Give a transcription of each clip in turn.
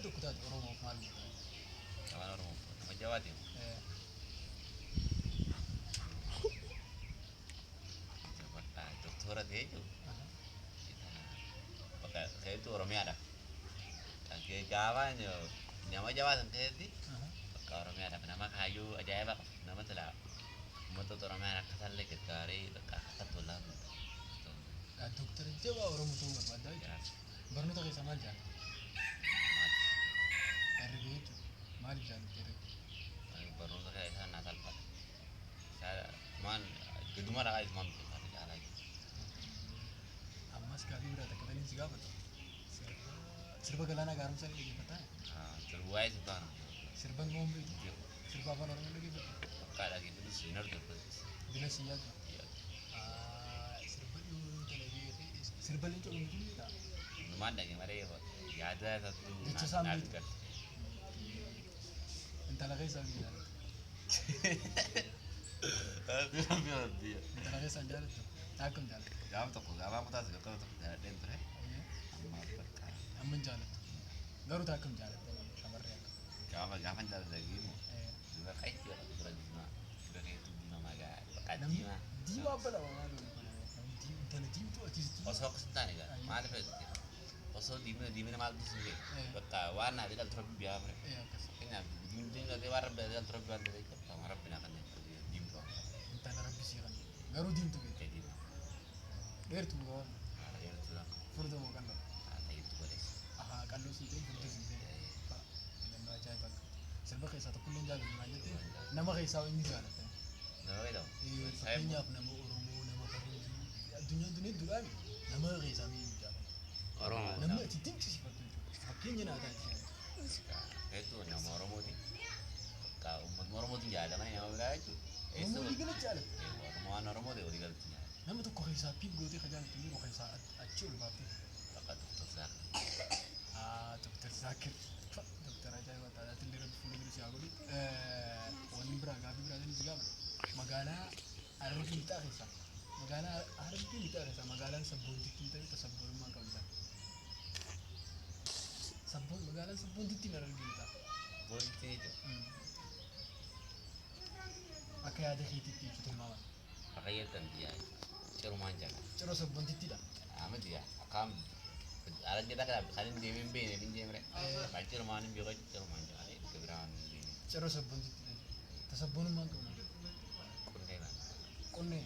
tokko taate Oromoo maal Afaan Oromoo nama jabaate bakka doktora ta'ee jiru bakka keessattuu Oromiyaadha. Gaafa nama jabaatan keessatti bakka Oromiyaadhaaf nama kaayyoo ajaa'ibaa qabu nama tolaa uummata Oromiyaa akka tallee gaggaarii bakka akka tolaan Doktora jabaa Oromoo ta'uu barbaaddaa jechuudha. Barnoota keessa maal jaallata? Herrega jechuudha. Maaliif jaallatti herrega? barnoota isaa naa salphata. Maan giduma dhagaa isumaan beekaa jaalaa jiru. Ammas gaaffii biraa takka taliin si gaafata. Sirba Galaanaa Gaaromsaa ni dhaggeeffataa? Sirba waa'ee sultaana. Sirban moo beektu? Sirba afaan Oromoo dhaggeeffata? Bakka dhaggeeffatu hin argatu. Bila si yaadu? Sirba dhiyoo dalagee sirba leencoo dhuunfaa ni ta'a. Numaan dhagee maree yaada sattuu Jecha isaan naaf beektu. galte. Intala keessaa ni jaalatu. Intala keessaa ni jaalatu. Akkam jaalatu? Gaafa tokko gaafa mutaasa gaggaba tokko jaaladheen ture. Amma bakka Amma hin jaalatu. Garuu akkam jaalatu shamarree akka. gaafa jaaladhee immoo dura qayyii jedha dura diimaa dura keetu diimaa magaa bakka Namni diimaa. diimaa abbala maal intala diimtuu atiisituu. Osoo akkasii taane egaa maaliif osoo diimina maal dusuuf bakka waan naa jedhan tura biyyaa ture. Akkas. Keenyaaf diimtuu gadi waan rabbi jedhan tura biyyaa ture qaama rabbinaa kan diimtuu Intala rabbisii kan. Garuu diimtuu beektu. ta'e diimaa. Dheertuu waan Haala dheeratuudha. furda moo qalloo? Haala ta'etu godheessa. Ahaa qalloo sii ta'e furda sii ta'e. Filannoo ajaa'iba akka. Sirba keessaa tokkollee hin jaalatu maal jettee nama keessaa inni jaalata. Nama beekamu. Fakkeenyaaf nama Oromoo nama Karootii addunyaan tun hedduudhaan nama keessaa miidhuu jaalata. Oromoo. Namni ati dinqisiifatu jechuudha. Fakkeenya naa taate. Hedduu nama Oromooti. Bakka uummatni Oromootiin jaalataman nama biraa jechuudha. Oromoo walii galatti jaalata. Waan Oromoo ta'e walii galatti jaalata. Nama tokko keessaa piip gootee ka jaalatu yeroo keessaa achi ol baaftee. Bakka Dr. Zaakir. Doktar Zaakir. Doktar ajaa'ibaa taatee illee rabbi fuula bira si haa godhu. Wanni biraa gaaffii biraa inni si gaafata. Magaalaa Harargee lixaa keessaa. Magaalaa Harargee lixaa keessaa magaalaan sabboontitti hin ta'e sabboonummaa qabu isaa. Magaalaan sabboontitti hin Harargee lixaa. Boonti jechuudha. Akka yaada keetiitti ibsu tilmaama. Akka yeettan biyyaa cirumaan jala. Ciroo sabboontittidha. Amati yaa akkaan Harargee takka kan hin deemee hin beekne hin deemre. Kan cirumaan hin beeku cirumaan jala. Bakka biraan hin deemne. Ciroo sabboontitti. Ta sabboonummaan qabu. Qonnee kan. Qonnee.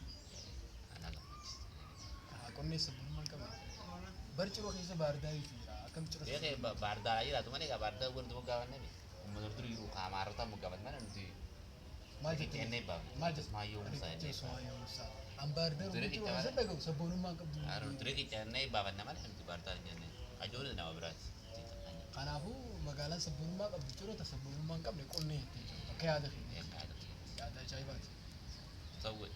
Ana gammachiisa. Qonnee sabboonummaan qabu. Bari ciroo keessa baardaarii fi akkam ciroo Beekee baardaa jiraatu malee egaa baardaa wanti moggaafannee uummata durii jiru kaamaarota moggaafanne mana nuti maal jettee kennee baafne. maal jettee Maayyoo Musaa Riqicha jennee Ismaayyoo Musaa. An baardaa Durii ciroo qixxee keessa dhagahu sabboonummaan qabdu. Durii qixxeennee baafanne malee nuti baardaa hin jennee. Ajoollee nama biraati. Kanaafuu magaalaan sabboonummaa qabdu ciroo ta sabboonummaa hin qabne qonnee jettee jirtu. Akka yaada keenya. Yaada ajaa'ibaati. Sawwee.